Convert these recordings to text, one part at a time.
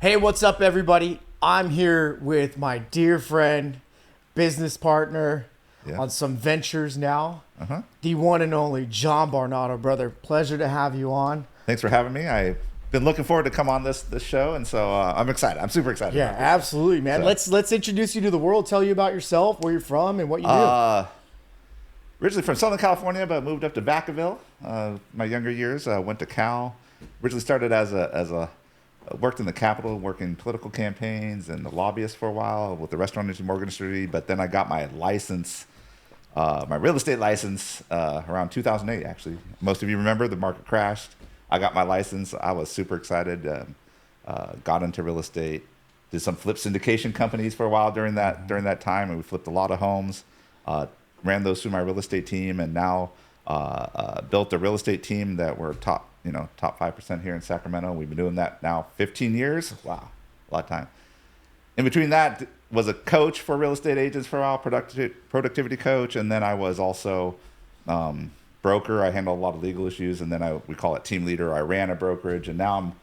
Hey, what's up, everybody? I'm here with my dear friend, business partner on some ventures now. The one and only Jon Barnato, brother. Pleasure to have you on. Thanks for having me. I've been looking forward to come on this show, and so I'm excited. I'm super excited. Yeah, absolutely, man. So, let's introduce you to the world. Tell you about yourself, where you're from, and what you do. Originally from Southern California, but moved up to Vacaville. My younger years, went to Cal. Originally started as a worked in the Capitol, working political campaigns and a lobbyist for a while with the restaurant industry, mortgage industry. But then I got my license, my real estate license, around 2008. Actually, most of you remember the market crashed. I got my license. I was super excited. Got into real estate. Did some flip syndication companies for a while during that time, and we flipped a lot of homes. Ran those through my real estate team, and now built a real estate team that we're top 5% here in Sacramento. We've been doing that now 15 years. Wow, a lot of time. In between that, was a coach for real estate agents for a while, productivity coach, and then I was also broker. I handle a lot of legal issues, and then we call it team leader. I ran a brokerage, and now I'm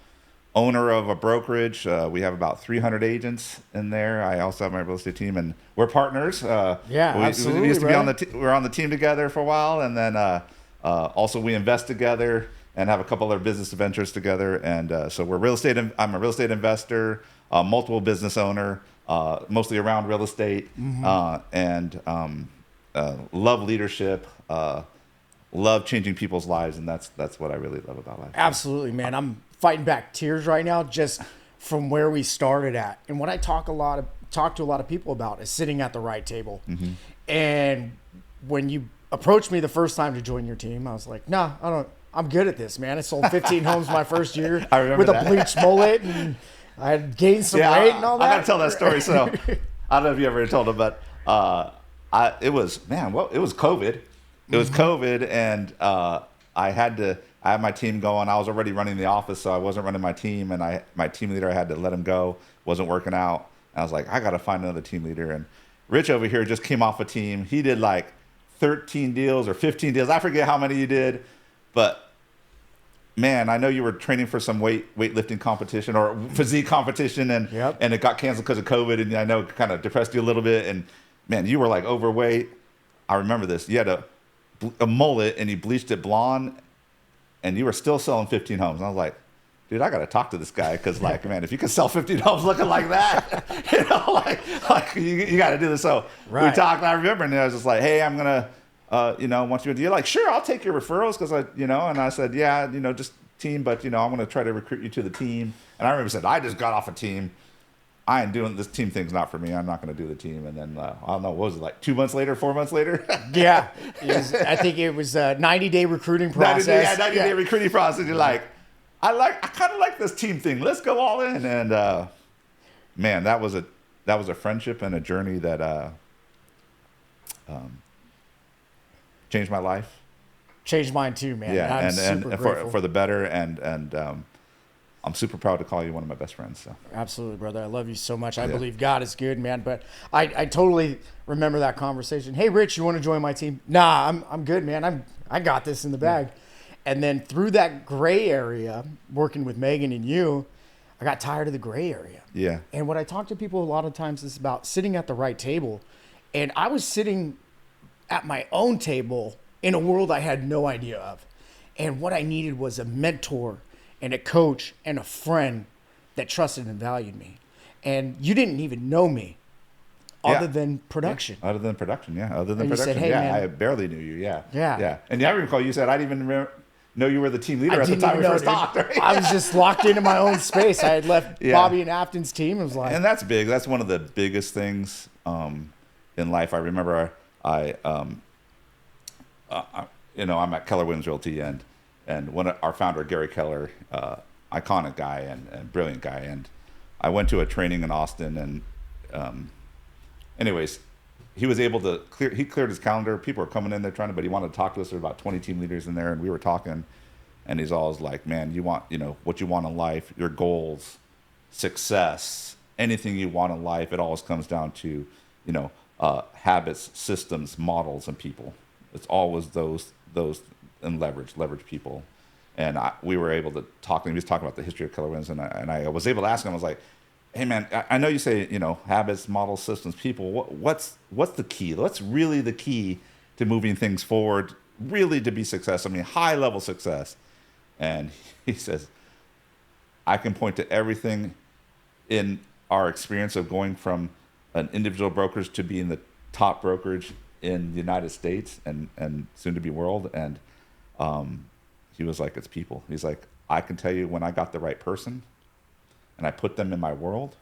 owner of a brokerage. We have about 300 agents in there. I also have my real estate team, and we're partners. Absolutely. We used to be we're on the team together for a while, and then also we invest together and have a couple other business ventures together. And so we're real estate. I'm a real estate investor, multiple business owner, mostly around real estate, and love leadership. Love changing people's lives, and that's what I really love about life. Absolutely, man. I'm fighting back tears right now just from where we started at. And what I talk to a lot of people about is sitting at the right table. And when you approached me the first time to join your team, I was like, nah, I'm good at this, man. I sold 15 homes my first year with a bleached mullet, and I had gained some weight and all that. I got to tell that story. So I don't know if you ever told it, but it was COVID. It was COVID, and I had my team going. I was already running the office, so I wasn't running my team, and my team leader, I had to let him go. Wasn't working out. And I was like, I got to find another team leader. And Rich over here just came off a team. He did like 13 deals or 15 deals. I forget how many you did, but man, I know you were training for some weightlifting competition or physique competition, and it got canceled because of COVID, and I know it kind of depressed you a little bit. And man, you were like overweight. I remember this. You had a mullet, and you bleached it blonde, and you were still selling 15 homes. And I was like, dude, I got to talk to this guy, because like, man, if you can sell 15 homes looking like that, like you got to do this. So we talked, and I remember, and I was just like, hey, I'm gonna want you to do, like, sure, I'll take your referrals, because and I said, yeah, just team, but I'm going to try to recruit you to the team. And I remember said, I just got off a team. I ain't doing this team thing's not for me. I'm not going to do the team. And then I don't know, what was it, like 2 months later, 4 months later? Yeah, I think it was a 90-day recruiting process. 90-day recruiting process. You're like, I kind of like this team thing. Let's go all in. And man, that was a friendship and a journey that changed my life. Changed mine too, man. Yeah, I'm and super grateful. for the better, and I'm super proud to call you one of my best friends. So. Absolutely, brother. I love you so much. I believe God is good, man. But I totally remember that conversation. Hey, Rich, you want to join my team? Nah, I'm good, man. I got this in the bag. And then through that gray area, working with Megan and you, I got tired of the gray area. Yeah. And what I talk to people a lot of times is about sitting at the right table. And I was sitting at my own table in a world I had no idea of. And what I needed was a mentor and a coach and a friend that trusted and valued me. And you didn't even know me other than production. Other than production, yeah. Other than and production, said, hey, man, I barely knew you, yeah. Yeah. And I recall you said, I didn't even know you were the team leader at the time we first talked. Right? I was just locked into my own space. I had left Bobby and Afton's team. It was like, and that's big. That's one of the biggest things in life. I remember I'm at Keller Williams Realty, and one of our founder, Gary Keller, iconic guy and brilliant guy. And I went to a training in Austin, and anyways, he was able to cleared his calendar. People were coming in there but he wanted to talk to us. There were about 20 team leaders in there, and we were talking, and he's always like, man, you want, what you want in life, your goals, success, anything you want in life, it always comes down to, habits, systems, models, and people. It's always those and leverage people. And we were able to talk, and he was talking about the history of killer wins, and I was able to ask him, I was like, hey man, I know you say, habits, models, systems, people, what's the key? What's really the key to moving things forward, really to be successful? I mean, high level success. And he says, I can point to everything in our experience of going from an individual brokerage to being the top brokerage in the United States and soon to be world. And he was like, it's people. He's like, I can tell you when I got the right person and I put them in my world,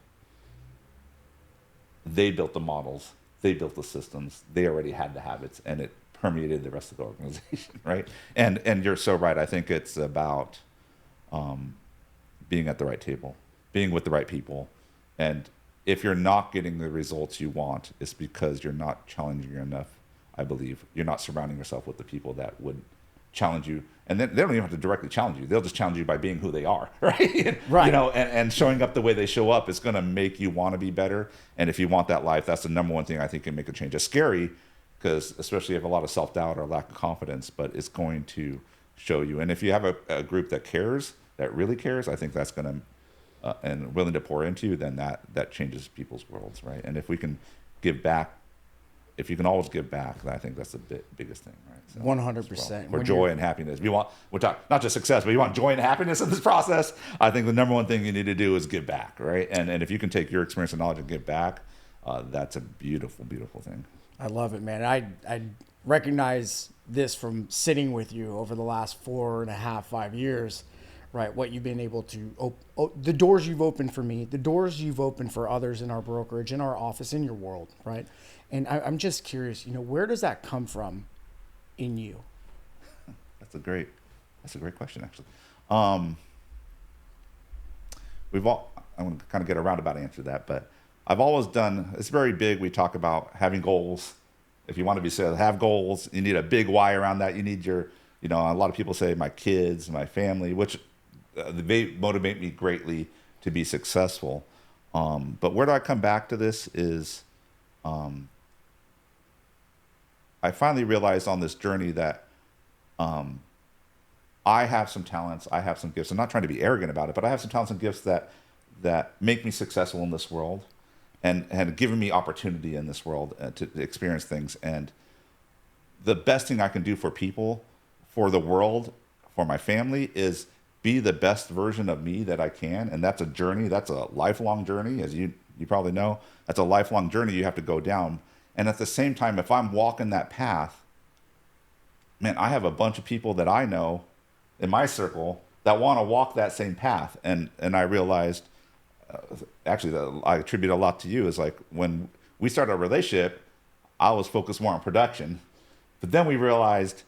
they built the models, they built the systems, they already had the habits, and it permeated the rest of the organization, right? And you're so right. I think it's about being at the right table, being with the right people. And if you're not getting the results you want, it's because you're not challenging enough, I believe. You're not surrounding yourself with the people that would challenge you. And then they don't even have to directly challenge you. They'll just challenge you by being who they are, right? Right. And showing up the way they show up is going to make you want to be better. And if you want that life, that's the number one thing I think can make a change. It's scary because especially if you have a lot of self-doubt or lack of confidence, but it's going to show you. And if you have a group that cares, that really cares, I think that's going to, and willing to pour into you, then that changes people's worlds, right? And if we can give back, if you can always give back, I think that's the biggest thing, right? So, 100%. For joy and happiness. We're talking not just success, but you want joy and happiness in this process. I think the number one thing you need to do is give back, right? And if you can take your experience and knowledge and give back, that's a beautiful, beautiful thing. I love it, man. I recognize this from sitting with you over the last 4.5, 5 years, right? What you've been able to, the doors you've opened for me, the doors you've opened for others in our brokerage, in our office, in your world, right? And I'm just curious, where does that come from in you? That's a great question, actually. I'm going to kind of get a roundabout answer to that, but I've always done, it's very big. We talk about having goals. If you want to be successful, have goals. You need a big why around that. You need your, a lot of people say my kids, my family, which they motivate me greatly to be successful. But where do I come back to this is, I finally realized on this journey that I have some talents, I have some gifts. I'm not trying to be arrogant about it, but I have some talents and gifts that make me successful in this world and have given me opportunity in this world to experience things. And the best thing I can do for people, for the world, for my family is be the best version of me that I can. And that's a journey. That's a lifelong journey. As you probably know, that's a lifelong journey you have to go down. And at the same time, if I'm walking that path, man, I have a bunch of people that I know in my circle that want to walk that same path. And I realized, actually, I attribute a lot to you, is like when we started a relationship, I was focused more on production. But then we realized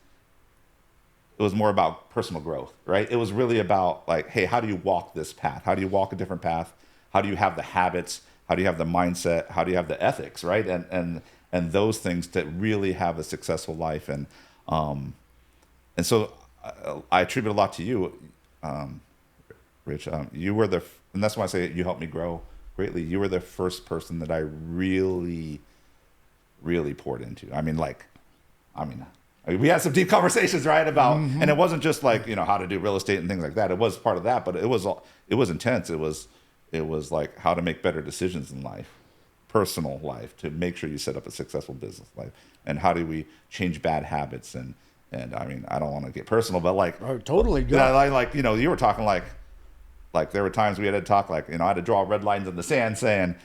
it was more about personal growth, right? It was really about like, hey, how do you walk this path? How do you walk a different path? How do you have the habits? How do you have the mindset? How do you have the ethics, right? And those things to really have a successful life. And so I attribute a lot to you, Rich. You were and that's why I say you helped me grow greatly. You were the first person that I really, really poured into. I mean, we had some deep conversations, right? About, and it wasn't just like, how to do real estate and things like that. It was part of that, but it was intense. It was like how to make better decisions in life, personal life, to make sure you set up a successful business life, and how do we change bad habits. And I mean, I don't want to get personal, but like, oh, totally good. You were talking like there were times we had to talk like, I had to draw red lines in the sand saying,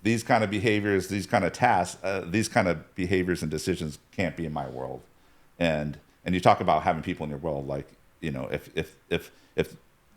these kind of behaviors, these kind of tasks, these kind of behaviors and decisions can't be in my world. And you talk about having people in your world, like, if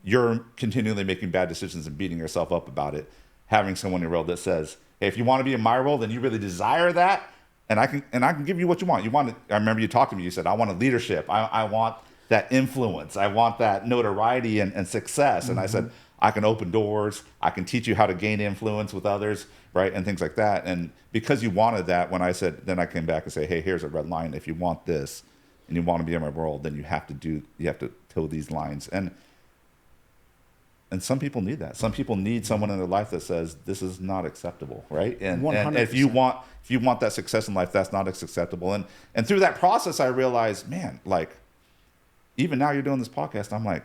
you're continually making bad decisions and beating yourself up about it, having someone in your world that says, hey, if you want to be in my world and you really desire that, and I can give you what you want. I remember you talked to me, you said, I want a leadership. I want that influence. I want that notoriety and success. And I said, I can open doors. I can teach you how to gain influence with others, right? And things like that. And because you wanted that, when I said, then I came back and say, hey, here's a red line. If you want this and you want to be in my world, then you have to toe these lines. And some people need that. Some people need someone in their life that says this is not acceptable, right? And if you want that success in life, that's not acceptable. And through that process, I realized, man, like even now you're doing this podcast. I'm like,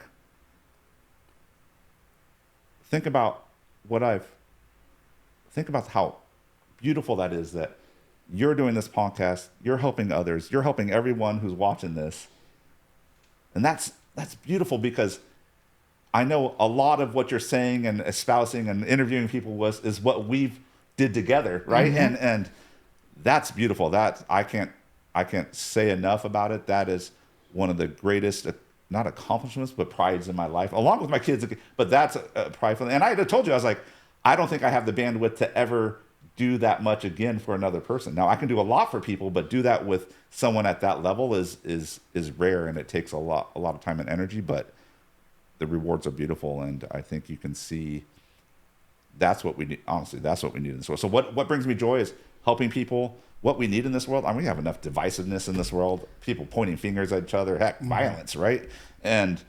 think about how beautiful that is, that you're doing this podcast, you're helping others, you're helping everyone who's watching this. And that's beautiful, because I know a lot of what you're saying and espousing and interviewing people is what we've did together, right? Mm-hmm. And that's beautiful. That I can't say enough about it. That is one of the greatest, not accomplishments, but prides in my life, along with my kids. But that's a prideful. And I had told you, I was like, I don't think I have the bandwidth to ever do that much again for another person. Now I can do a lot for people, but do that with someone at that level is rare, and it takes a lot of time and energy. But the rewards are beautiful, and I think you can see that's what we need. Honestly, that's what we need in this world. So what brings me joy is helping people. What we need in this world, I mean, we have enough divisiveness in this world, people pointing fingers at each other, heck, violence, right? And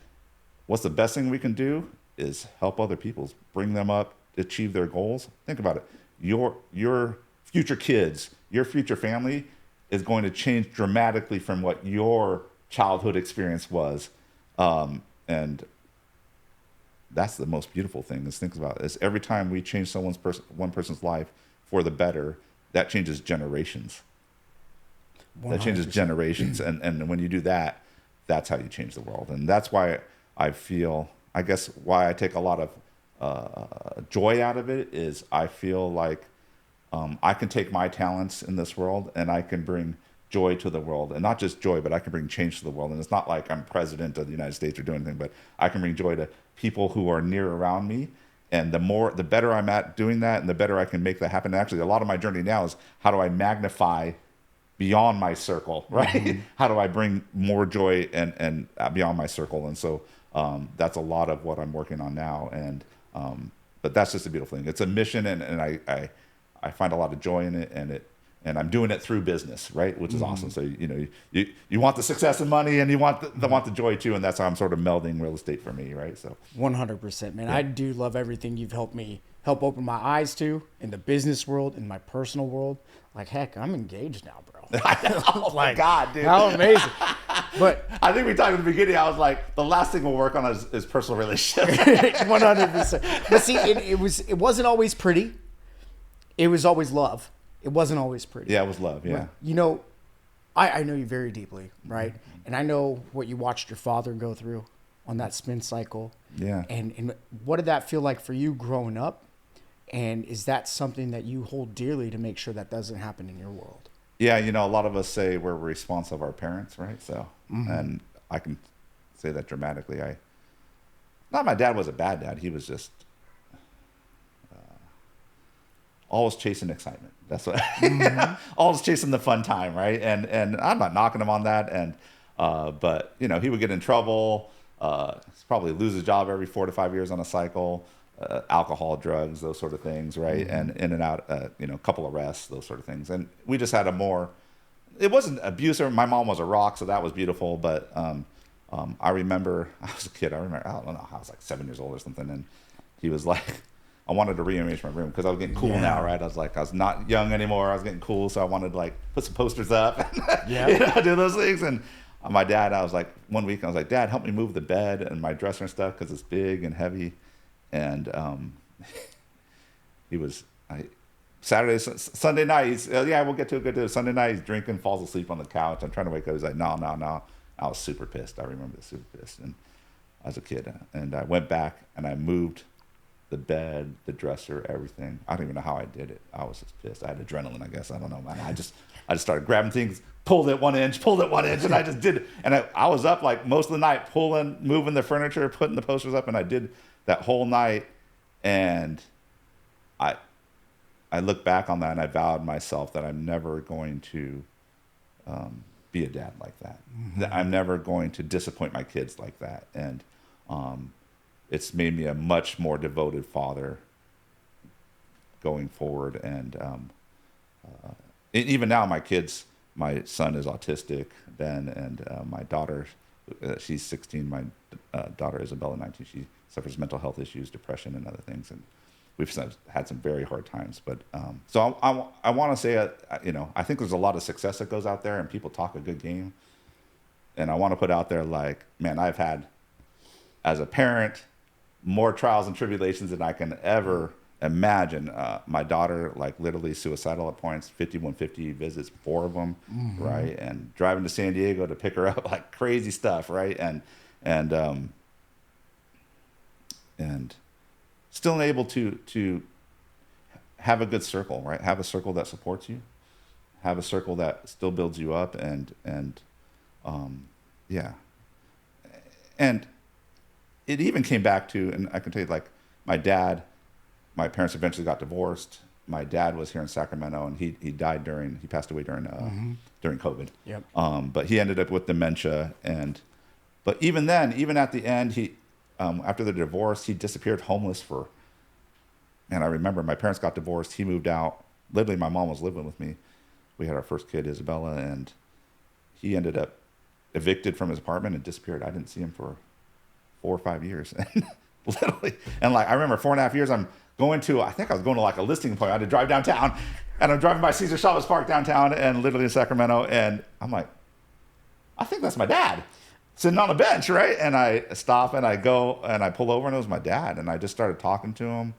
what's the best thing we can do is help other people, bring them up, achieve their goals. Think about it. Your future kids, your future family is going to change dramatically from what your childhood experience was. And that's the most beautiful thing, is think about it, is every time we change one person's life for the better, that changes generations. 100%. That changes generations. And when you do that, that's how you change the world. And that's why I feel, I guess why I take a lot of joy out of it, is I feel like I can take my talents in this world and I can bring joy to the world. And not just joy, but I can bring change to the world. And it's not like I'm president of the United States or doing anything, but I can bring joy to people who are near around me. And the better I'm at doing that, and the better I can make that happen. And actually, a lot of my journey now is how do I magnify beyond my circle, right? Mm-hmm. How do I bring more joy and beyond my circle? And so that's a lot of what I'm working on now. And but that's just a beautiful thing. It's a mission, and I find a lot of joy in it, and I'm doing it through business, right? Which is awesome. So you want the success and money, and you want the joy too, and that's how I'm sort of melding real estate for me, right? So 100%, man. Yeah. I do love everything you've helped open my eyes to in the business world, in my personal world. Like, heck, I'm engaged now, bro. Oh my God, dude! How amazing! But I think we talked at the beginning. I was like, the last thing we'll work on is personal relationships. 100%. But see, it wasn't always pretty. It was always love. It wasn't always pretty. Yeah, it was love. Yeah. You know, I know you very deeply, right? Mm-hmm. And I know what you watched your father go through on that spin cycle. Yeah. And what did that feel like for you growing up? And is that something that you hold dearly to make sure that doesn't happen in your world? Yeah, a lot of us say we're responsive of our parents, right? So, and I can say that dramatically. Not my dad was a bad dad. He was just always chasing excitement. That's what. Always chasing the fun time, right? And I'm not knocking him on that. And but he would get in trouble. Probably lose his job every 4 to 5 years on a cycle. Alcohol, drugs, those sort of things, right? And in and out, a couple arrests, those sort of things. And we just had it wasn't abusive. My mom was a rock, so that was beautiful. But I remember, I was a kid. I don't know, I was like 7 years old or something. And he was like, I wanted to rearrange my room because I was getting cool now, right? I was not young anymore. I was getting cool. So I wanted to put some posters up and do those things. And my dad, I was like, one week, I was like, Dad, help me move the bed and my dresser and stuff because it's big and heavy. And he was Sunday night. We'll get to a good day. Sunday night, he's drinking, falls asleep on the couch. I'm trying to wake up. He's like, no. I was super pissed. I remember this, super pissed. And I was a kid, and I went back and I moved the bed, the dresser, everything. I don't even know how I did it. I was just pissed. I had adrenaline, I guess. I don't know, man. I just started grabbing things, pulled it 1 inch, and I just did it. And I was up like most of the night, moving the furniture, putting the posters up, and I did that whole night. And I look back on that and I vowed myself that I'm never going to be a dad like that. That I'm never going to disappoint my kids like that. And it's made me a much more devoted father going forward. And even now, my son is autistic, Ben, and my daughter, she's 16. My daughter, Isabella, 19. She suffers mental health issues, depression, and other things. And we've had some very hard times. But so I want to say, I think there's a lot of success that goes out there, and people talk a good game. And I want to put out there, like, man, I've had, as a parent, more trials and tribulations than I can ever imagine. My daughter, like, literally suicidal at points, 5150 visits, 4 of them, right? And driving to San Diego to pick her up, like, crazy stuff, right? And still able to have a good circle, right? Have a circle that supports you, have a circle that still builds you up, and yeah. And it even came back to, and I can tell you, like, my parents eventually got divorced. My dad was here in Sacramento, and he passed away during COVID. Yep. But he ended up with dementia, but even then, even at the end, after the divorce, he disappeared homeless for, and I remember my parents got divorced. He moved out. Literally, my mom was living with me. We had our first kid, Isabella, and he ended up evicted from his apartment and disappeared. I didn't see him for 4 or 5 years. Literally. And like, I remember 4.5 years, I think I was going to like a listing appointment. I had to drive downtown, and I'm driving by Caesar Chavez Park downtown, and literally in Sacramento. And I'm like, I think that's my dad sitting on a bench, right? And I stop and I go and I pull over, and it was my dad. And I just started talking to him.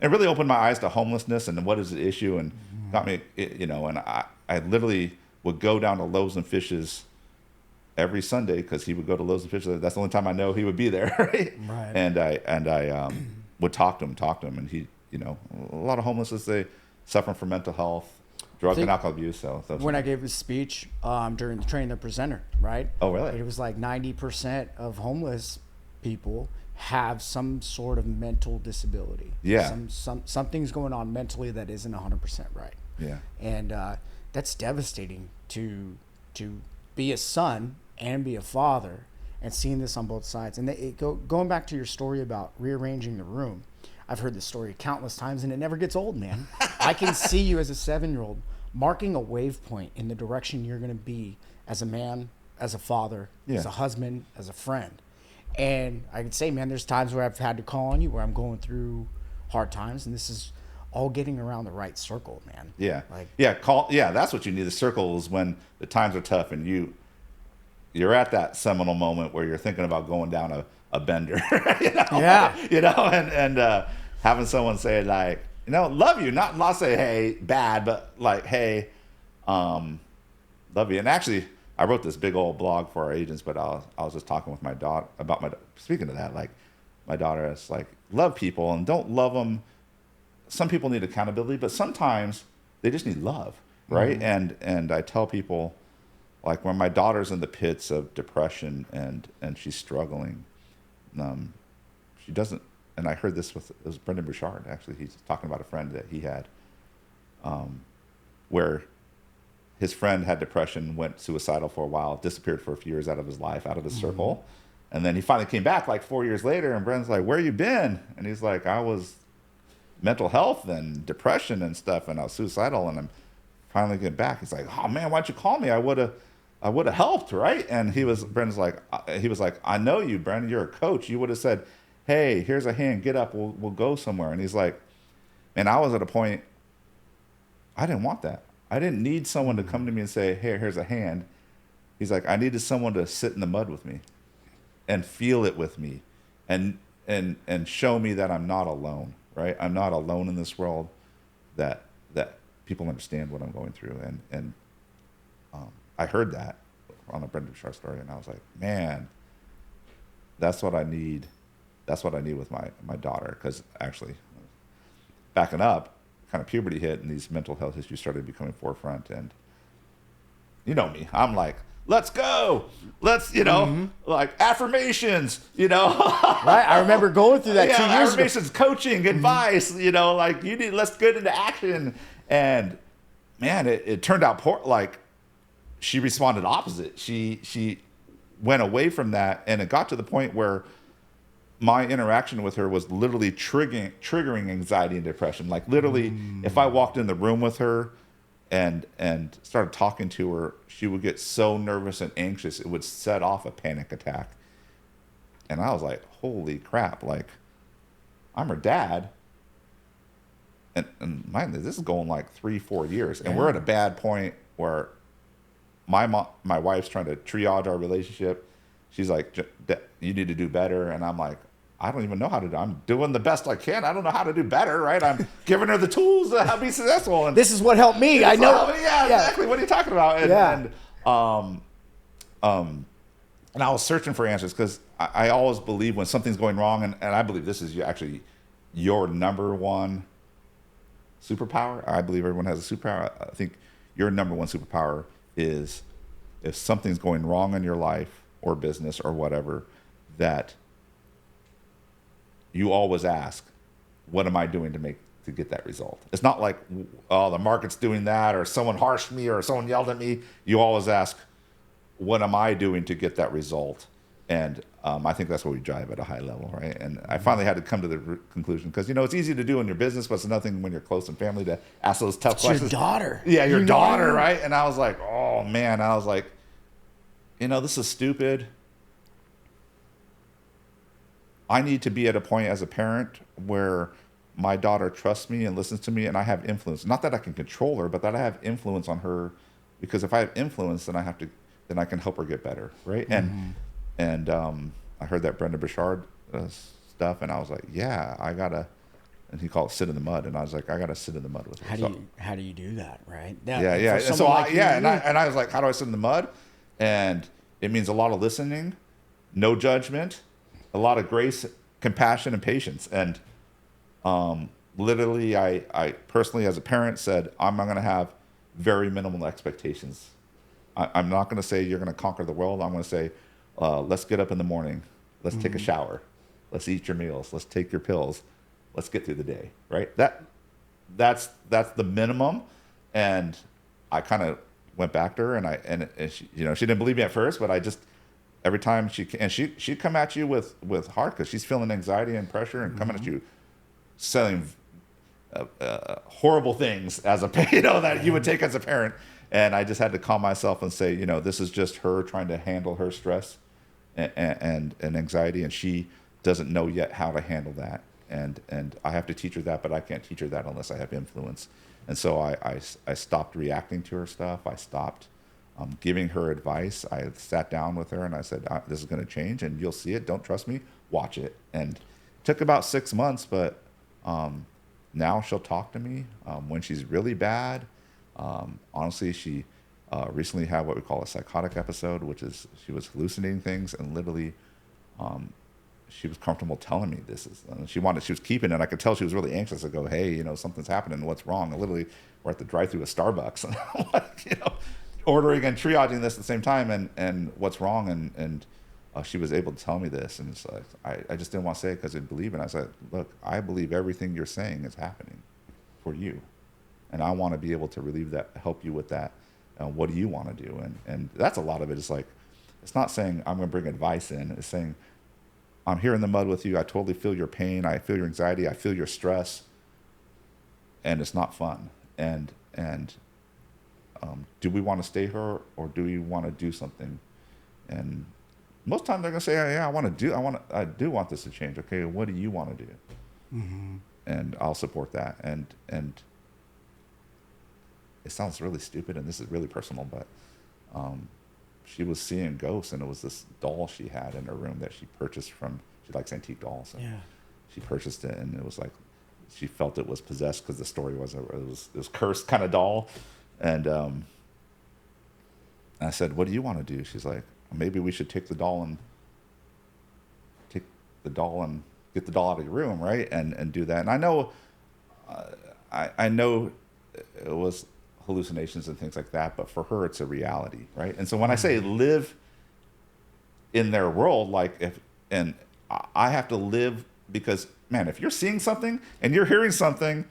It really opened my eyes to homelessness and what is the issue, and got me, and I literally would go down to Loaves and Fishes every Sunday, because he would go to Loaves and Fishes. That's the only time I know he would be there, right? Right. And I would talk to him, and he, a lot of homelessness, they suffering from mental health, drug and alcohol abuse. So when I gave a speech during the training the presenter, right? Oh, really? It was like 90% of homeless people have some sort of mental disability. Yeah. Something's going on mentally that isn't 100% right. Yeah. And that's devastating to be a son and be a father, and seeing this on both sides. And going back to your story about rearranging the room, I've heard this story countless times, and it never gets old, man. I can see you as a 7-year-old marking a wave point in the direction you're going to be as a man, as a father, as a husband, as a friend. And I can say, man, there's times where I've had to call on you, where I'm going through hard times, and this is all getting around the right circle, man. Yeah. That's what you need. The circle is when the times are tough, and you're at that seminal moment where you're thinking about going down a bender. Yeah. And having someone say, like, love you, not say, hey, bad, but like, hey, love you. And actually, I wrote this big old blog for our agents, but I was just talking with my daughter about speaking of that, like, my daughter is like, love people and don't love them. Some people need accountability, but sometimes they just need love, right? Mm-hmm. And I tell people, like, when my daughter's in the pits of depression and she's struggling, she doesn't. And I heard this it was Brendan Bouchard, actually. He's talking about a friend that he had, where his friend had depression, went suicidal for a while, disappeared for a few years out of his life, out of his circle. And then he finally came back like 4 years later, and Brendan's like, where you been? And he's like, I was mental health and depression and stuff, and I was suicidal, and I'm finally getting back. He's like, oh man, why'd you call me? I would have helped, right? And Brendan's like, I know you, Brendan, you're a coach. You would have said, hey, here's a hand, get up, we'll go somewhere. And he's like, man, I was at a point, I didn't want that. I didn't need someone to come to me and say, hey, here's a hand. He's like, I needed someone to sit in the mud with me and feel it with me and show me that I'm not alone, right? I'm not alone in this world, that people understand what I'm going through. And I heard that on a Brendan Bouchard story, and I was like, man, that's what I need. That's what I need with my daughter. Because actually, backing up, kind of puberty hit, and these mental health issues started becoming forefront. And you know me, I'm like, let's go. Let's, like affirmations, Right. I remember going through that 2 years ago. Affirmations, coaching, advice, like let's get into action. And man, it turned out poor. Like, she responded opposite. She went away from that, and it got to the point where my interaction with her was literally triggering anxiety and depression. Like, literally, if I walked in the room with her and started talking to her, she would get so nervous and anxious, it would set off a panic attack. And I was like, holy crap, like, I'm her dad. And mind you, this is going like 3-4 years. And we're at a bad point where my wife's trying to triage our relationship. She's like, you need to do better. And I'm like, I don't even know how to do. I'm doing the best I can. I don't know how to do better, right? I'm giving her the tools to be successful. And this is what helped me. I know. Yeah, exactly. What are you talking about? And I was searching for answers because I always believe when something's going wrong, and I believe this is actually your number one superpower. I believe everyone has a superpower. I think your number one superpower is if something's going wrong in your life or business or whatever, that you always ask, what am I doing to get that result? It's not like, oh, the market's doing that, or someone harshed me, or someone yelled at me. You always ask, what am I doing to get that result? And I think that's what we drive at a high level, right? And I finally had to come to the conclusion because, it's easy to do in your business, but it's nothing when you're close in family to ask those tough questions. Your daughter. Yeah, your daughter, right? And I was like, oh, man. I was like, this is stupid. I need to be at a point as a parent where my daughter trusts me and listens to me, and I have influence. Not that I can control her, but that I have influence on her, because if I have influence, then I can help her get better, right? Mm-hmm. And I heard that Brendon Burchard stuff, and I was like, yeah, I gotta. And he called it sit in the mud, and I was like, I gotta sit in the mud with her. How do you do that, right? Yeah. And so I was like, how do I sit in the mud? And it means a lot of listening, no judgment, a lot of grace, compassion, and patience. And literally, I personally, as a parent, said, I'm not going to have very minimal expectations. I'm not going to say you're going to conquer the world. I'm going to say, let's get up in the morning. Let's take a shower. Let's eat your meals. Let's take your pills. Let's get through the day, right? That's the minimum. And I kind of went back to her, and she, she didn't believe me at first, but I just, every time she'd come at you with heart, because she's feeling anxiety and pressure and coming at you saying horrible things as a that you would take as a parent. And I just had to calm myself and say, this is just her trying to handle her stress and anxiety, and she doesn't know yet how to handle that. And I have to teach her that, but I can't teach her that unless I have influence. And so I stopped reacting to her stuff. I stopped giving her advice. I sat down with her and I said, this is going to change and you'll see it. Don't trust me. Watch it. And it took about 6 months, but now she'll talk to me when she's really bad. Honestly, she recently had what we call a psychotic episode, which is she was hallucinating things, and literally she was comfortable telling me this is, she was keeping it. I could tell she was really anxious. I go, hey, something's happening. What's wrong? And literally we're at the drive-thru at Starbucks, and I'm like, ordering and triaging this at the same time, and what's wrong, and she was able to tell me this, and it's like I just didn't want to say it because I didn't believe it. And I said, look, I believe everything you're saying is happening for you, and I want to be able to relieve that, help you with that. What do you want to do? And that's a lot of it. It's like, it's not saying I'm going to bring advice in. It's saying I'm here in the mud with you. I totally feel your pain. I feel your anxiety. I feel your stress, and it's not fun. And do we want to stay here, or do we want to do something? And most times they're going to say, yeah, I do want this to change. Okay, what do you want to do? Mm-hmm. And I'll support that. And it sounds really stupid, and this is really personal, but she was seeing ghosts, and it was this doll she had in her room that she purchased from, she likes antique dolls. And she purchased it, and it was like, she felt it was possessed because the story was it was cursed kind of doll. And I said, what do you want to do? She's like, maybe we should take the doll and get the doll out of your room, right? And do that. And I know, I know it was hallucinations and things like that, but for her, it's a reality, right? And so when I say live in their world, I have to live, because, man, if you're seeing something and you're hearing something,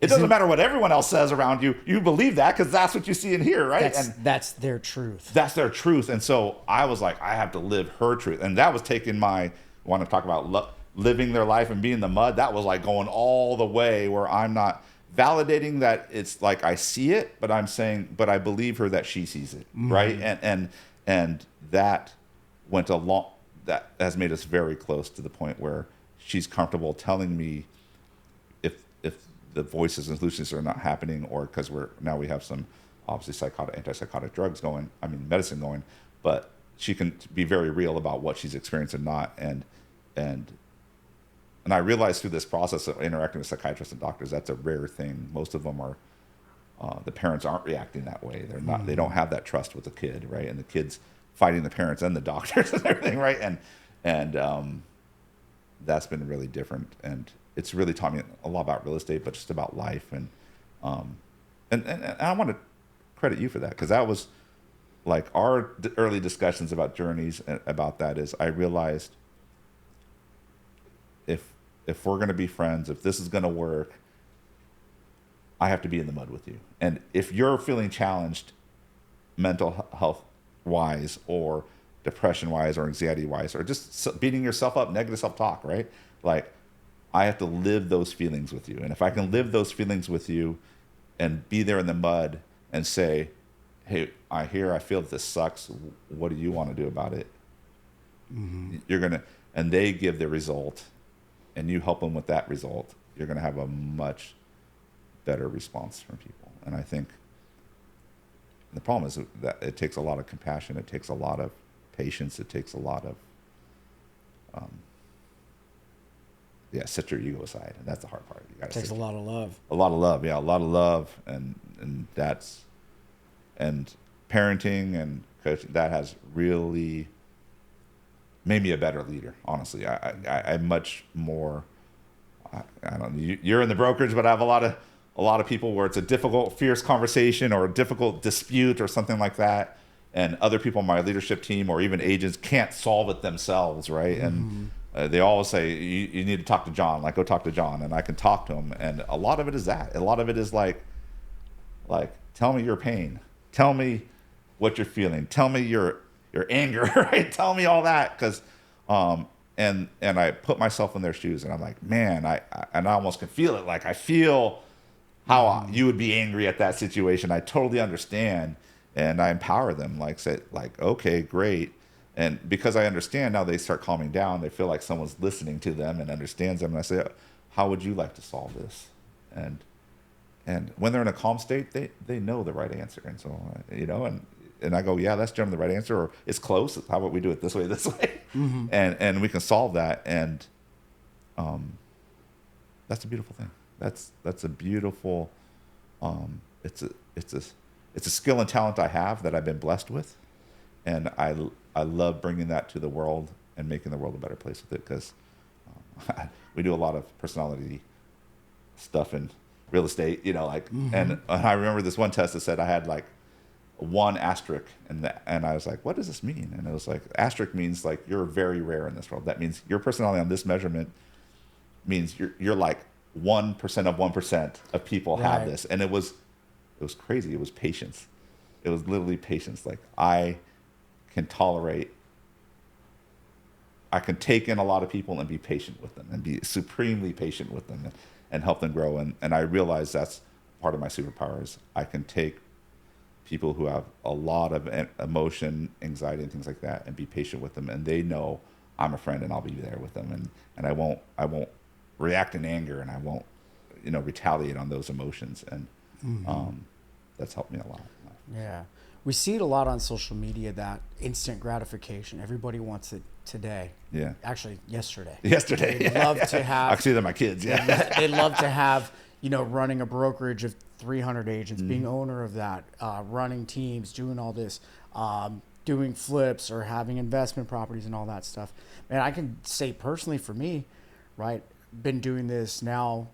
it doesn't matter what everyone else says around you. You believe that because that's what you see and hear, right? That's their truth. That's their truth. And so I was like, I have to live her truth. And that was taking want to talk about living their life and being in the mud. That was like going all the way where I'm not validating that it's like I see it, but I'm saying, but I believe her that she sees it, right? And that went that has made us very close to the point where she's comfortable telling me if the voices and hallucinations are not happening, or because we have some obviously antipsychotic drugs going, medicine going, but she can be very real about what she's experienced and not. And I realized through this process of interacting with psychiatrists and doctors, that's a rare thing. Most of them are, the parents aren't reacting that way. They're not, they don't have that trust with the kid, right? And the kid's fighting the parents and the doctors and everything, right? And that's been really different. And it's really taught me a lot about real estate, but just about life. And I want to credit you for that, because that was like our early discussions about journeys about that is I realized if we're going to be friends, if this is going to work, I have to be in the mud with you. And if you're feeling challenged mental health wise or depression wise or anxiety wise or just beating yourself up, negative self-talk, right? Like I have to live those feelings with you. And if I can live those feelings with you and be there in the mud and say, hey, I feel that this sucks. What do you want to do about it? Mm-hmm. And they give the result and you help them with that result, you're going to have a much better response from people. And I think the problem is that it takes a lot of compassion. It takes a lot of patience. It takes a lot of, set your ego aside. And that's the hard part. It takes a lot of love. A lot of love. Yeah. A lot of love. And parenting and coaching, that has really made me a better leader. Honestly, I'm much more, I don't know, you're in the brokerage, but I have a lot of people where it's a difficult, fierce conversation or a difficult dispute or something like that. And other people on my leadership team or even agents can't solve it themselves, right? Mm-hmm. And they always say, you need to talk to Jon. Like, go talk to Jon. And I can talk to him. And a lot of it is that. A lot of it is like tell me your pain. Tell me what you're feeling. Tell me your anger, right? Tell me all that. Because, and I put myself in their shoes and I'm like, man, I almost can feel it. Like, I feel how you would be angry at that situation. I totally understand. And I empower them, say, okay, great. And because I understand now, they start calming down. They feel like someone's listening to them and understands them. And I say, how would you like to solve this? And when they're in a calm state, they know the right answer. And so, and I go, yeah, that's generally the right answer, or it's close. How about we do it this way? Mm-hmm. And we can solve that. And that's a beautiful thing. That's a beautiful, it's a skill and talent I have that I've been blessed with. And I love bringing that to the world and making the world a better place with it, because we do a lot of personality stuff in real estate, mm-hmm. and I remember this one test that said I had one asterisk, and I was like, what does this mean? And it was like, asterisk means you're very rare in this world. That means your personality on this measurement means you're like 1% of 1% of people have this. And it was crazy. It was patience. It was literally patience. I can take in a lot of people and be patient with them and be supremely patient with them and help them grow. And I realize that's part of my superpowers. I can take people who have a lot of emotion, anxiety, and things like that and be patient with them. And they know I'm a friend and I'll be there with them. And I won't react in anger, and I won't, retaliate on those emotions. And mm-hmm. That's helped me a lot. Yeah. We see it a lot on social media, that instant gratification. Everybody wants it today. Yeah. Actually, yesterday. They'd love to have. I see that my kids. Yeah. They'd love to have, running a brokerage of 300 agents, being owner of that, running teams, doing all this, doing flips or having investment properties and all that stuff. And I can say personally for me, right, been doing this now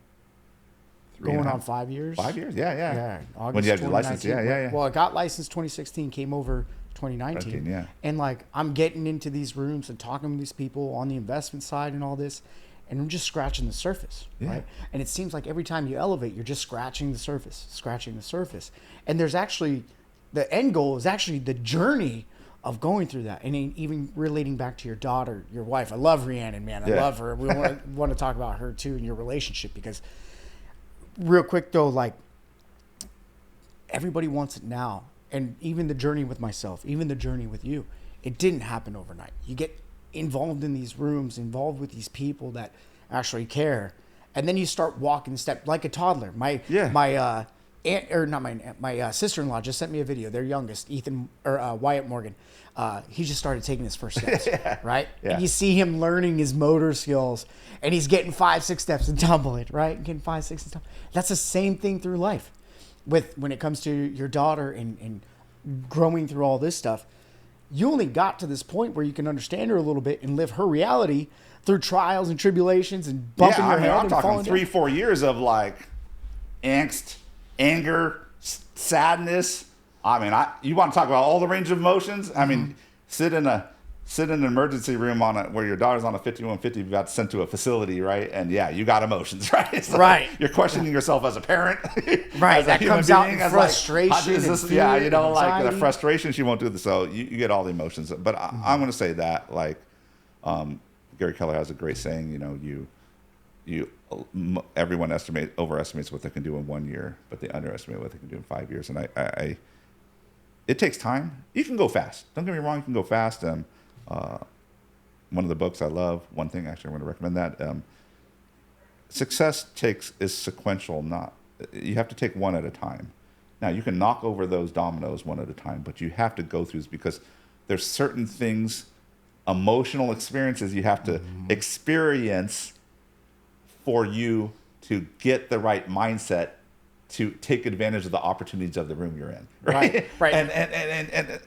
going on 5 years. 5 years? Yeah. August when you had your license, yeah. Well, I got licensed 2016, came over 2019. Yeah. And I'm getting into these rooms and talking to these people on the investment side and all this, and I'm just scratching the surface, right? And it seems like every time you elevate, you're just scratching the surface. And there's actually, the end goal is actually the journey of going through that. And even relating back to your daughter, your wife. I love Rhiannon, man. I love her. We want to talk about her too in your relationship, because real quick though, everybody wants it now. And even the journey with myself, even the journey with you, it didn't happen overnight. You get involved in these rooms, involved with these people that actually care. And then you start walking step like a toddler. My aunt, or not my sister-in-law just sent me a video. Their youngest, Wyatt Morgan, he just started taking his first steps, right? Yeah. And you see him learning his motor skills, and he's getting 5-6 steps and tumbling, right? Getting 5-6 and tumbling. That's the same thing through life, when it comes to your daughter and growing through all this stuff. You only got to this point where you can understand her a little bit and live her reality through trials and tribulations and bumping your head. I'm and talking falling 3-4 years of like angst, anger, sadness. I mean, you want to talk about all the range of emotions? I mean, sit in an emergency room where your daughter's on a 5150, you got sent to a facility, right? And yeah, you got emotions, right? So right. You're questioning yourself as a parent, right? as that comes out in frustration. Like the frustration. She won't do this, so you get all the emotions. But I'm going to say that, like, Gary Keller has a great saying. Everyone overestimates what they can do in 1 year, but they underestimate what they can do in 5 years. And it takes time. You can go fast. Don't get me wrong. You can go fast. One of the books I love, one thing actually I want to recommend that. Success is sequential. You have to take one at a time. Now you can knock over those dominoes one at a time, but you have to go through this because there's certain things, emotional experiences you have to experience for you to get the right mindset to take advantage of the opportunities of the room you're in. Right. And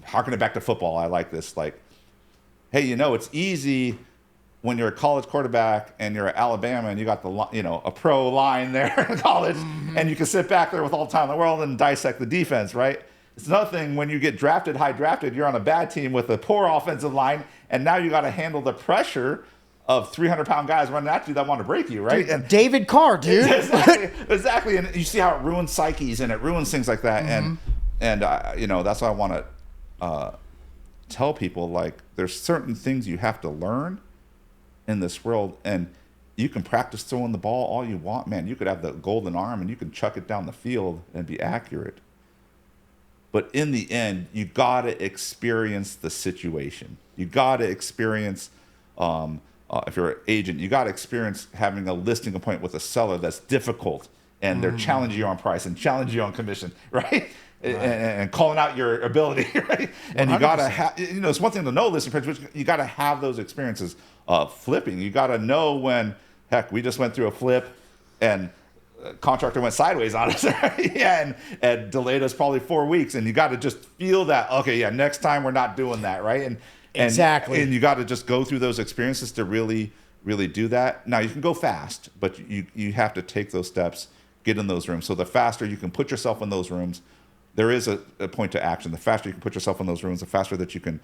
harking it back to football, I like this. Like, hey, it's easy when you're a college quarterback and you're at Alabama and you got a pro line there in college, and you can sit back there with all the time in the world and dissect the defense, right? It's another thing when you get high drafted, you're on a bad team with a poor offensive line, and now you got to handle the pressure of 300-pound guys running at you that want to break you, right? Dude, and David Carr, dude. Exactly. And you see how it ruins psyches and it ruins things like that. And that's why I want to tell people, like, there's certain things you have to learn in this world, and you can practice throwing the ball all you want, man. You could have the golden arm and you can chuck it down the field and be accurate. But in the end, you got to experience the situation. You got to experience, if you're an agent, you got to experience having a listing appointment with a seller that's difficult, and they're challenging you on price and challenging you on commission, right? And calling out your ability, right? And 100%. You got to have, it's one thing to know listing price, but you got to have those experiences of flipping. You got to know when, heck, we just went through a flip and contractor went sideways on us, right? Yeah, and delayed us probably 4 weeks. And you got to just feel that, okay, yeah, next time we're not doing that, right? And exactly. And you got to just go through those experiences to really, really do that. Now, you can go fast, but you have to take those steps, get in those rooms. So the faster you can put yourself in those rooms, there is a point to action. The faster you can put yourself in those rooms, the faster that you can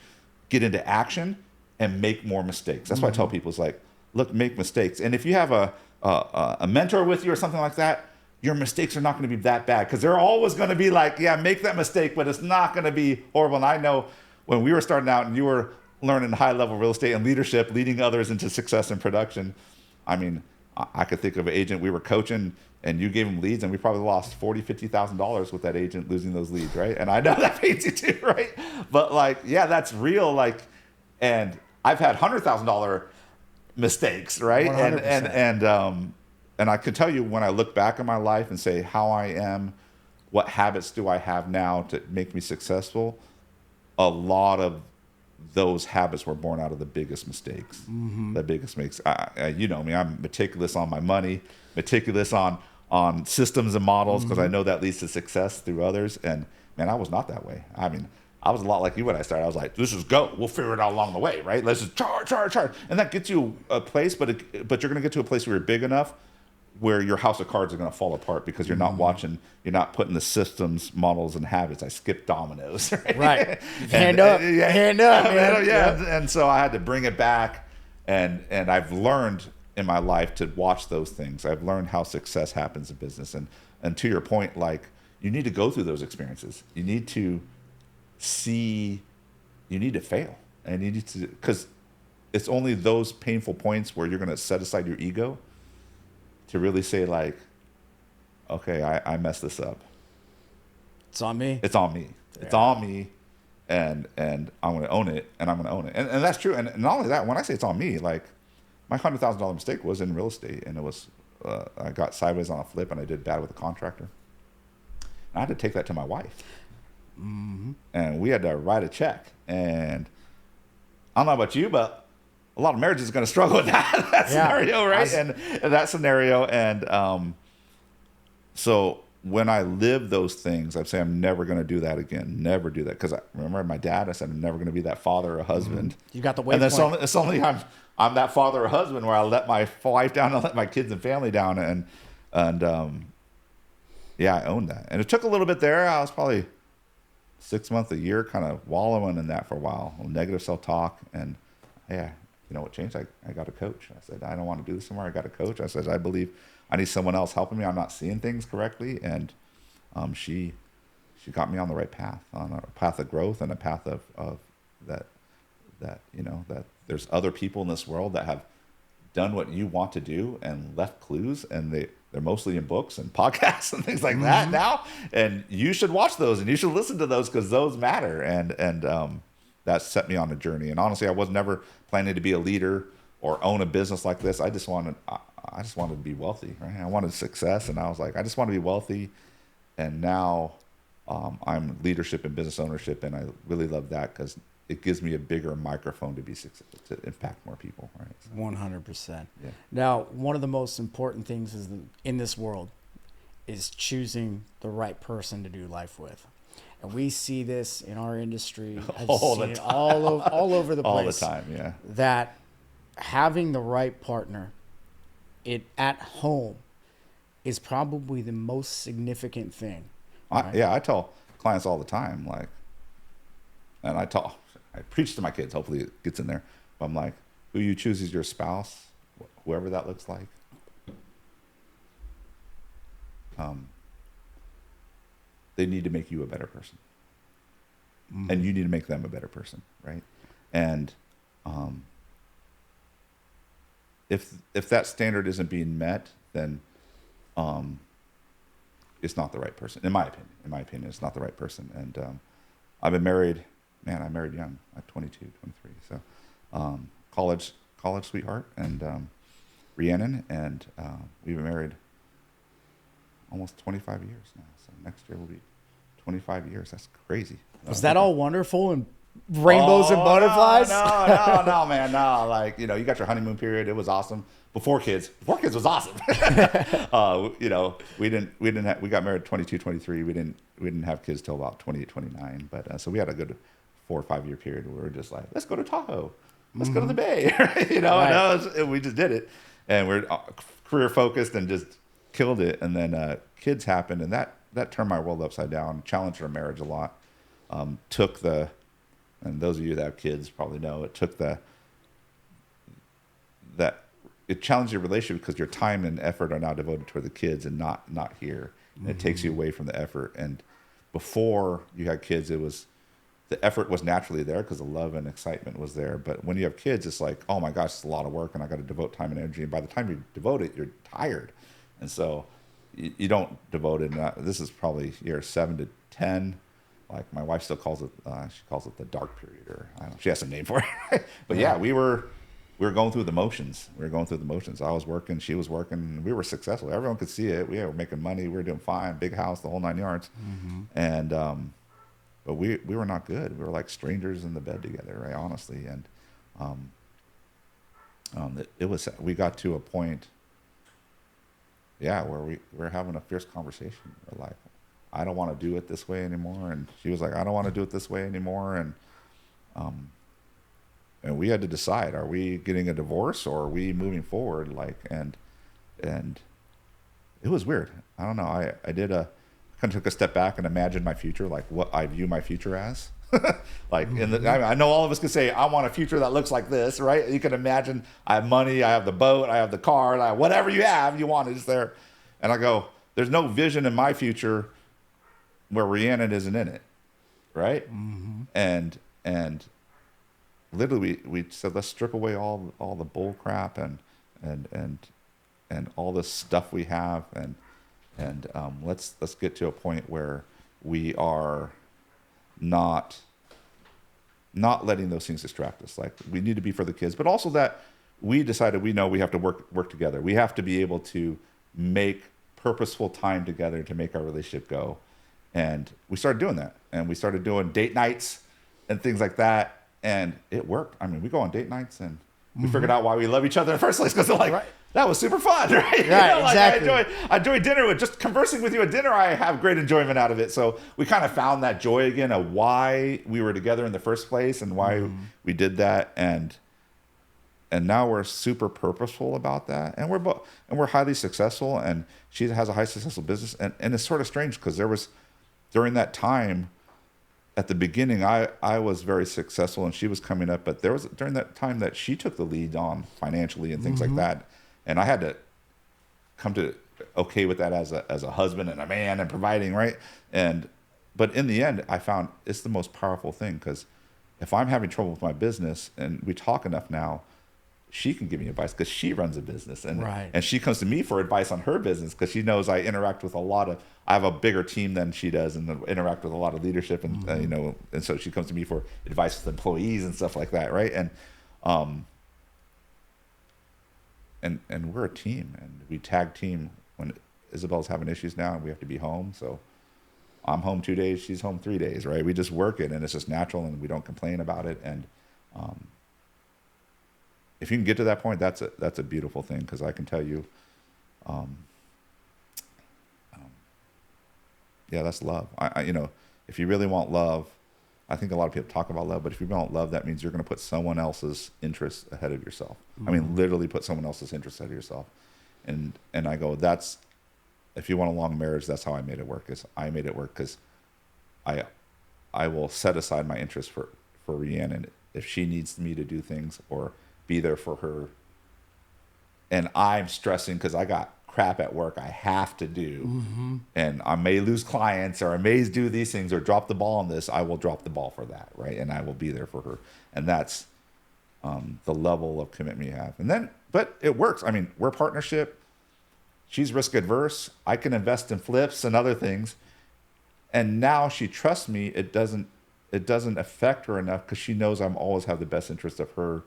get into action and make more mistakes. That's why I tell people, is like, look, make mistakes. And if you have a mentor with you or something like that, your mistakes are not going to be that bad, because they're always going to be like, yeah, make that mistake, but it's not going to be horrible. And I know when we were starting out and you were learning high-level real estate and leadership, leading others into success and production, I mean, I could think of an agent we were coaching, and you gave him leads, and we probably lost $40,000, $50,000 with that agent losing those leads, right? And I know that pains you too, right? But like, yeah, that's real. Like, and I've had $100,000 mistakes, right? 100%. And I can tell you, when I look back at my life and say how I am, what habits do I have now to make me successful? A lot of those habits were born out of the biggest mistakes. The biggest mistakes. You know me, I'm meticulous on my money, meticulous on systems and models, because I know that leads to success through others. And man, I was not that way. I mean, I was a lot like you when I started. I was like, let's just go. We'll figure it out along the way, right? Let's just charge. And that gets you a place, but you're going to get to a place where you're big enough where your house of cards are going to fall apart, because you're not watching, you're not putting the systems, models, and habits. I skipped dominoes. Right. Hand up, man. Yeah. And so I had to bring it back, and I've learned in my life to watch those things. I've learned how success happens in business. And to your point, like, you need to go through those experiences. You need to fail. And you need to, because it's only those painful points where you're going to set aside your ego to really say, like, okay, I messed this up. It's on me. It's on me. Yeah. It's on me. And I'm going to own it, and I'm going to own it. And that's true. And not only that, when I say it's on me, like, my $100,000 mistake was in real estate, and it was, I got sideways on a flip, and I did bad with a contractor. I had to take that to my wife. And we had to write a check. And I don't know about you, but a lot of marriages are going to struggle with that scenario, right? And that scenario. And so when I live those things, I say I'm never going to do that again. Never do that. Because I remember my dad, I said I'm never going to be that father or husband. You got the waypoint. And then it's only I'm that father or husband where I let my wife down and let my kids and family down. And yeah, I owned that. And it took a little bit there. I was probably 6 months, a year, kind of wallowing in that for a while. Negative self-talk. And yeah, you know what changed? I got a coach. I said, I don't want to do this anymore. I got a coach. I said, I believe I need someone else helping me. I'm not seeing things correctly. And she got me on the right path, on a path of growth and a path of that you know, that there's other people in this world that have done what you want to do and left clues, and they're mostly in books and podcasts and things like that now. And you should watch those and you should listen to those because those matter. And that set me on a journey. And honestly, I was never planning to be a leader or own a business like this. I just wanted to be wealthy, right? I wanted success, and I was like, I just want to be wealthy. And now I'm leadership and business ownership, and I really love that because it gives me a bigger microphone to be successful, to impact more people, right? So, 100%. Yeah. Now, one of the most important things in this world is choosing the right person to do life with. And we see this in our industry. I've seen it all over the place. All the time, yeah. That having the right partner at home is probably the most significant thing. Right? I tell clients all the time, like, and I preach to my kids, hopefully it gets in there. But I'm like, who you choose as your spouse, whoever that looks like. They need to make you a better person. And you need to make them a better person, right? And if that standard isn't being met, then it's not the right person, in my opinion. In my opinion, it's not the right person. And I've been married. Man, I married young, at 22, 23. So college sweetheart, and Rhiannon, and we've been married almost 25 years now. So next year will be 25 years. That's crazy. Was that all wonderful and rainbows and butterflies? No, man, no. Like, you know, you got your honeymoon period. It was awesome. Before kids was awesome. You know, we got married at 22, 23. We didn't have kids till about 28, 29. But so we had a good 4 or 5 year period where we were just like, let's go to Tahoe. Let's go to the Bay. You know, right. And we just did it. And we're career focused and just killed it. And then kids happened, and that turned my world upside down, challenged our marriage a lot. And those of you that have kids probably know, it challenged your relationship because your time and effort are now devoted toward the kids and not here. And it takes you away from the effort. And before you had kids, the effort was naturally there because the love and excitement was there. But when you have kids, it's like, oh my gosh, it's a lot of work and I got to devote time and energy. And by the time you devote it, you're tired. And so you don't devote it. This is probably year 7 to 10. Like my wife still calls it, she calls it the dark period, or I don't know, she has a name for it. But yeah, we were going through the motions. I was working, she was working, we were successful. Everyone could see it. We were making money. We were doing fine. Big house, the whole 9 yards. And, but we were not good. We were like strangers in the bed together, right? Honestly. And, we got to a point, where we were having a fierce conversation. We're like, I don't want to do it this way anymore. And she was like, I don't want to do it this way anymore. And we had to decide, are we getting a divorce or are we moving forward? And it was weird. I don't know. I kind of took a step back and imagined my future, like what I view my future as. Like I know all of us could say, I want a future that looks like this, right? You can imagine I have money, I have the boat, I have the car, whatever you have, you want it, it's there. And I go, there's no vision in my future where Rhiannon isn't in it, right? And literally we said, let's strip away all the bull crap and all this stuff we have, and let's get to a point where we are not letting those things distract us. Like, we need to be for the kids, but also that we decided we know we have to work together. We have to be able to make purposeful time together to make our relationship go. And we started doing that. And we started doing date nights and things like that. And it worked. I mean, we go on date nights and we figured out why we love each other in the first place, because like, that was super fun, right? Right, exactly. I enjoy dinner with just conversing with you at dinner. I have great enjoyment out of it. So we kind of found that joy again of why we were together in the first place and why we did that. And now we're super purposeful about that. And we're highly successful. And she has a high successful business. And it's sort of strange because there was, during that time, at the beginning, I was very successful and she was coming up, but there was during that time that she took the lead on financially and things like that. And I had to come to okay with that as a husband and a man and providing, right? But in the end, I found it's the most powerful thing, because if I'm having trouble with my business and we talk enough now, she can give me advice because she runs a business, and she comes to me for advice on her business because she knows I interact with I have a bigger team than she does and interact with a lot of leadership and and so she comes to me for advice with employees and stuff like that, right? And we're a team, and we tag team when Isabel's having issues now and we have to be home. So I'm home 2 days, she's home 3 days, right? We just work it, and it's just natural, and we don't complain about it. And if you can get to that point, that's a beautiful thing, because I can tell you, that's love. If you really want love, I think a lot of people talk about love, but if you want love, that means you're going to put someone else's interests ahead of yourself. I mean, literally put someone else's interests ahead of yourself. And I go, if you want a long marriage, that's how I made it work. I made it work because I will set aside my interest for Rhiannon if she needs me to do things or be there for her. And I'm stressing because I got crap at work I have to do, and I may lose clients, or I may do these things or drop the ball on this. I will drop the ball for that, right? And I will be there for her. And that's the level of commitment you have. But it works. I mean, we're a partnership. She's risk adverse. I can invest in flips and other things. And now she trusts me. It doesn't affect her enough because she knows I'm always have the best interest of her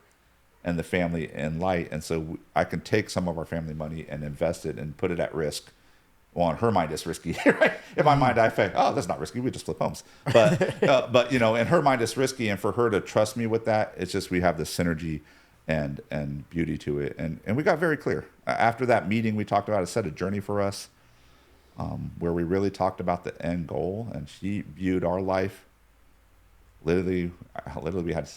and the family in light. And so I can take some of our family money and invest it and put it at risk. Well, in her mind, it's risky, right? In my mind, I think, oh, that's not risky. We just flip homes. But in her mind, it's risky. And for her to trust me with that, it's just we have this synergy and beauty to it. And we got very clear. After that meeting, we talked about it, set a journey for us where we really talked about the end goal. And she viewed our life. Literally we had...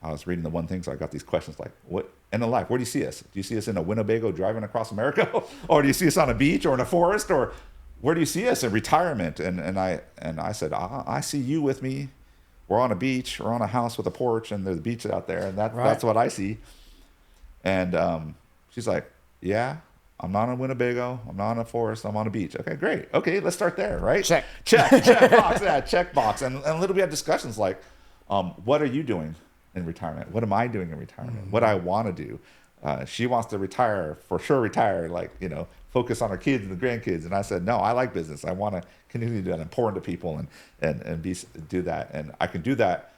I was reading the one thing, so I got these questions like, what in the life, where do you see us? Do you see us in a Winnebago driving across America? Or do you see us on a beach or in a forest? Or where do you see us in retirement? And I said, I see you with me. We're on a beach, we're on a house with a porch, and there's a beach out there, and that's what I see. And she's like, yeah, I'm not on Winnebago, I'm not on a forest, I'm on a beach. Okay, great. Okay, let's start there, right? Check box, check box. And literally we had discussions like, what are you doing in retirement? What am I doing in retirement? What I want to do? She wants to retire, focus on her kids and the grandkids. And I said, no, I like business. I want to continue to do that, important to people and do that. And I can do that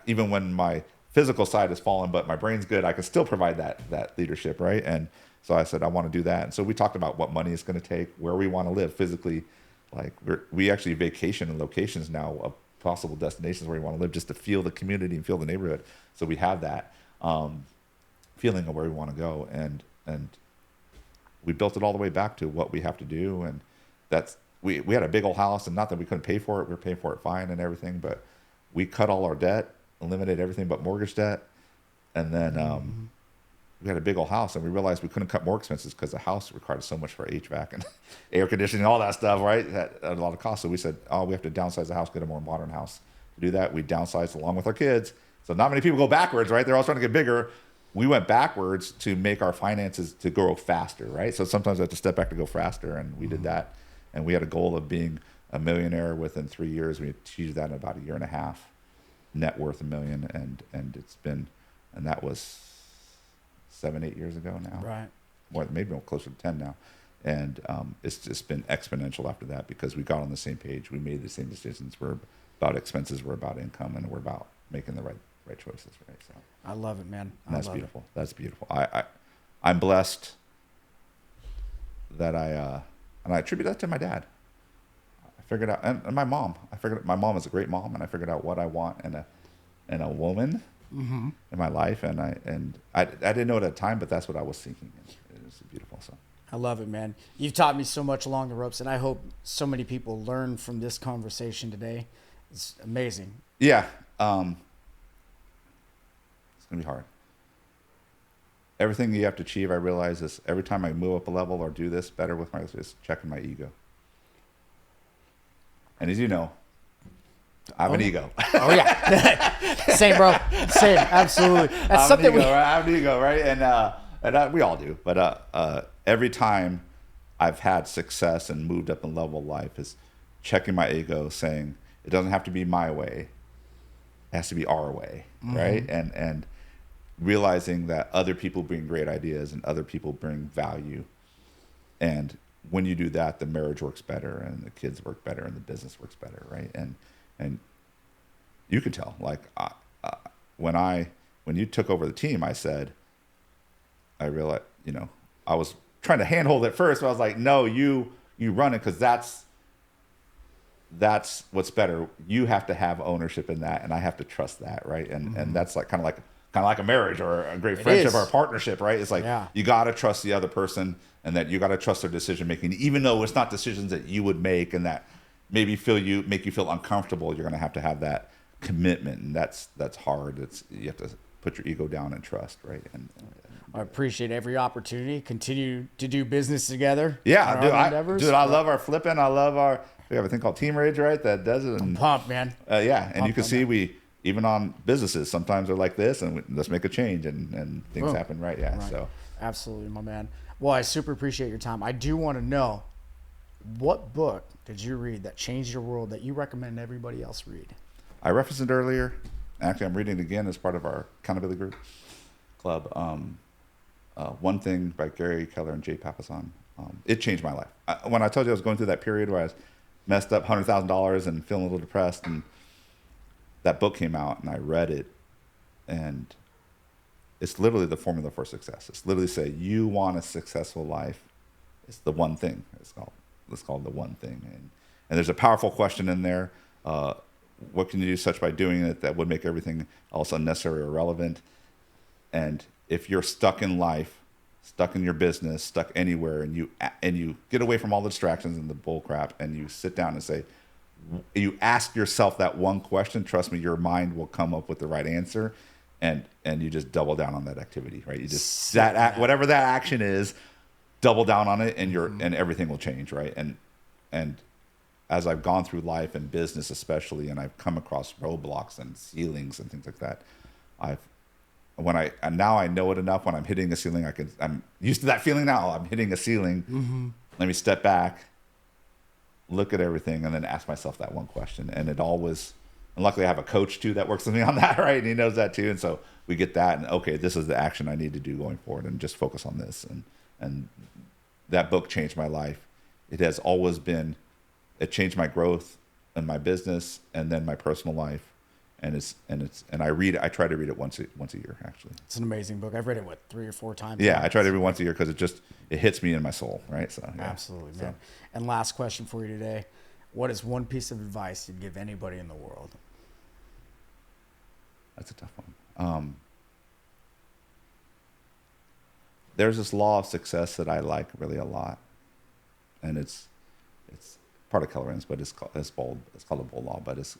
even when my physical side has fallen, but my brain's good. I can still provide that leadership, right? And so I said, I want to do that. And so we talked about what money it's going to take, where we want to live physically. Like we actually vacation in locations now of possible destinations where we want to live, just to feel the community and feel the neighborhood. So we have that feeling of where we want to go, and we built it all the way back to what we have to do. And that's we had a big old house, and not that we couldn't pay for it, we were paying for it fine and everything, but we cut all our debt, eliminated everything but mortgage debt, and then we had a big old house, and we realized we couldn't cut more expenses because the house required so much for HVAC and air conditioning and all that stuff, right? It had a lot of cost. So we said, we have to downsize the house, get a more modern house. To do that, we downsized along with our kids. So not many people go backwards, right? They're all trying to get bigger. We went backwards to make our finances to grow faster, right? So sometimes we have to step back to go faster, and we did that. And we had a goal of being a millionaire within 3 years. We achieved that in about a year and a half, net worth $1 million, and it's been, and that was 7-8 years ago now, right? More, maybe closer to 10 now, and it's just been exponential after that because we got on the same page. We made the same decisions. We're about expenses, we're about income, and we're about making the right choices, right? So I love it, man. That's beautiful. That's beautiful. I'm blessed that And I attribute that to my dad. I figured out, and my mom. My mom is a great mom, and I figured out what I want in a woman in my life, and I didn't know it at the time, but that's what I was seeking. It was beautiful. So I love it, man. You've taught me so much along the ropes, and I hope so many people learn from this conversation today. It's amazing. Yeah, it's gonna be hard. Everything you have to achieve, I realize, is every time I move up a level or do this better with my, is checking my ego. And as you know, I have an ego. Oh yeah, same, bro. Same, absolutely. That's something I have an ego, right? And we all do. But every time I've had success and moved up in level of life is checking my ego, saying it doesn't have to be my way; it has to be our way, right? And realizing that other people bring great ideas and other people bring value, and when you do that, the marriage works better, and the kids work better, and the business works better, right? And you can tell, like, when you took over the team, I realized, I was trying to handhold it first, but I was like, no, you run it, because that's what's better. You have to have ownership in that, and I have to trust that, right? And that's like kind of like a marriage or a great friendship or a partnership, right? It's like you got to trust the other person, and that you got to trust their decision making, even though it's not decisions that you would make, and that maybe make you feel uncomfortable. You're going to have that commitment, and that's hard. You have to put your ego down and trust, right? And I appreciate every opportunity. Continue to do business together. Yeah, dude, I love our flipping. We have a thing called Team Rage, right? That does it. I'm pumped, man. And you can see even on businesses, sometimes they're like this, and let's make a change, and things happen, right? Yeah, right. So absolutely, my man. Well, I super appreciate your time. I do want to know, what book did you read that changed your world that you recommend everybody else read? I referenced it earlier. Actually, I'm reading it again as part of our accountability group club. One Thing by Gary Keller and Jay Papasan. It changed my life. When I told you I was going through that period where I was messed up $100,000 and feeling a little depressed, and that book came out, and I read it, and it's literally the formula for success. It's literally say, you want a successful life. It's the one thing. It's called the one thing. And there's a powerful question in there. What can you do such by doing it that would make everything else unnecessary or irrelevant? And if you're stuck in life, stuck in your business, stuck anywhere, and you get away from all the distractions and the bull crap, and you sit down and say, you ask yourself that one question, trust me, your mind will come up with the right answer, and you just double down on that activity, right? You just whatever that action is, double down on it, and everything will change, right? And as I've gone through life and business especially, and I've come across roadblocks and ceilings and things like that, now I know it enough. When I'm hitting a ceiling, I'm used to that feeling now. I'm hitting a ceiling. Let me step back, look at everything, and then ask myself that one question. And luckily I have a coach too that works with me on that, right? And he knows that too. And so we get that, and okay, this is the action I need to do going forward, and just focus on this. And that book changed my life. It has always been. It changed my growth in my business and then my personal life. And I try to read it once a year, actually. It's an amazing book. I've read it 3 or 4 times. Yeah, I try to read it once a year because it hits me in my soul, right? So yeah. Absolutely, man. And last question for you today: what is one piece of advice you'd give anybody in the world? That's a tough one. There's this law of success that I like really a lot, and it's part of Keller Williams, but it's called a bold law. But it's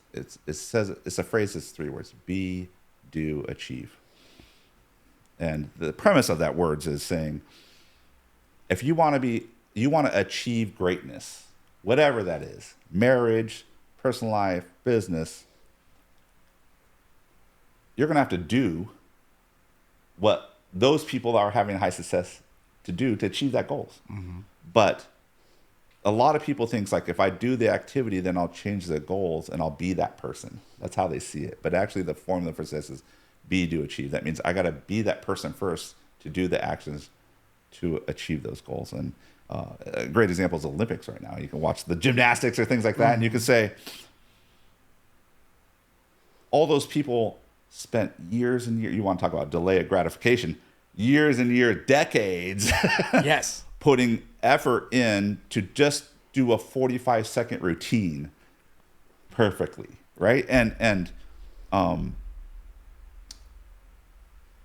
a phrase that's 3 words: be, do, achieve. And the premise of that words is saying, if you want to achieve greatness, whatever that is, marriage, personal life, business, you're going to have to do what those people are having high success to do to achieve that goals. But a lot of people think, like, if I do the activity, then I'll change the goals and I'll be that person. That's how they see it. But actually the formula for success is be, do, achieve. That means I got to be that person first to do the actions to achieve those goals. And a great example is the Olympics right now. You can watch the gymnastics or things like that, and you can say, all those people spent years and years, you want to talk about delay of gratification, years and years, decades, yes, putting effort in to just do a 45-second routine perfectly, right? And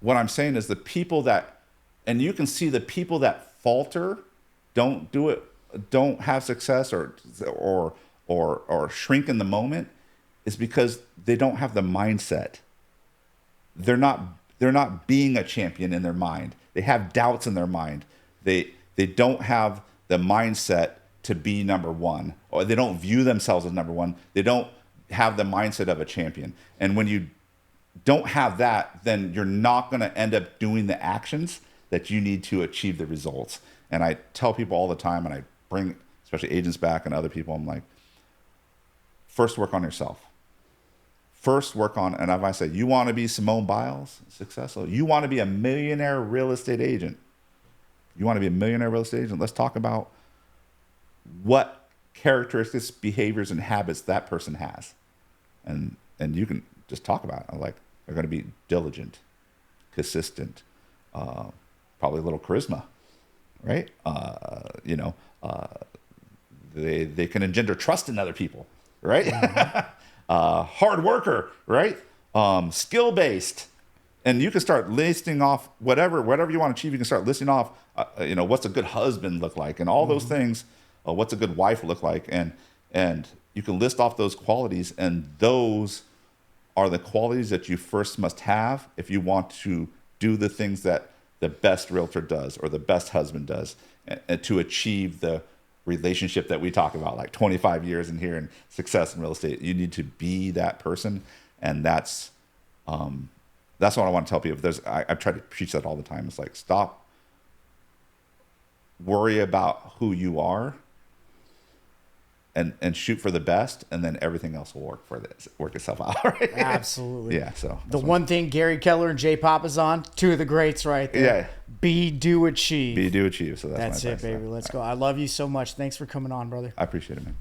what I'm saying is the people that, and you can see the people that falter, don't do it, don't have success, or shrink in the moment, is because they don't have the mindset. They're not being a champion in their mind. They have doubts in their mind. They don't have the mindset to be number one, or they don't view themselves as number one. They don't have the mindset of a champion. And when you don't have that, then you're not going to end up doing the actions that you need to achieve the results. And I tell people all the time, and I bring especially agents back and other people, I'm like, first work on yourself. First work on, and if I say, you want to be Simone Biles, successful, you want to be a millionaire real estate agent. You want to be a millionaire real estate agent? Let's talk about what characteristics, behaviors, and habits that person has. And you can just talk about it. Like, they're going to be diligent, consistent, probably a little charisma, right? They can engender trust in other people, right? Hard worker, right? Skill-based. And you can start listing off whatever you want to achieve. You can start listing off, what's a good husband look like, and all those things. What's a good wife look like, and you can list off those qualities, and those are the qualities that you first must have if you want to do the things that the best realtor does or the best husband does, and to achieve the relationship that we talk about, like 25 years in here and success in real estate. You need to be that person, and that's what I want to tell people. I've tried to preach that all the time. It's like, stop, worry about who you are, and shoot for the best, and then everything else will work itself out. Right? Absolutely. Yeah. So the one thing Gary Keller and Jay Papasan, two of the greats right there. Yeah. Be, do, achieve. Be, do, achieve. So that's it, baby. Let's go. I love you so much. Thanks for coming on, brother. I appreciate it, man.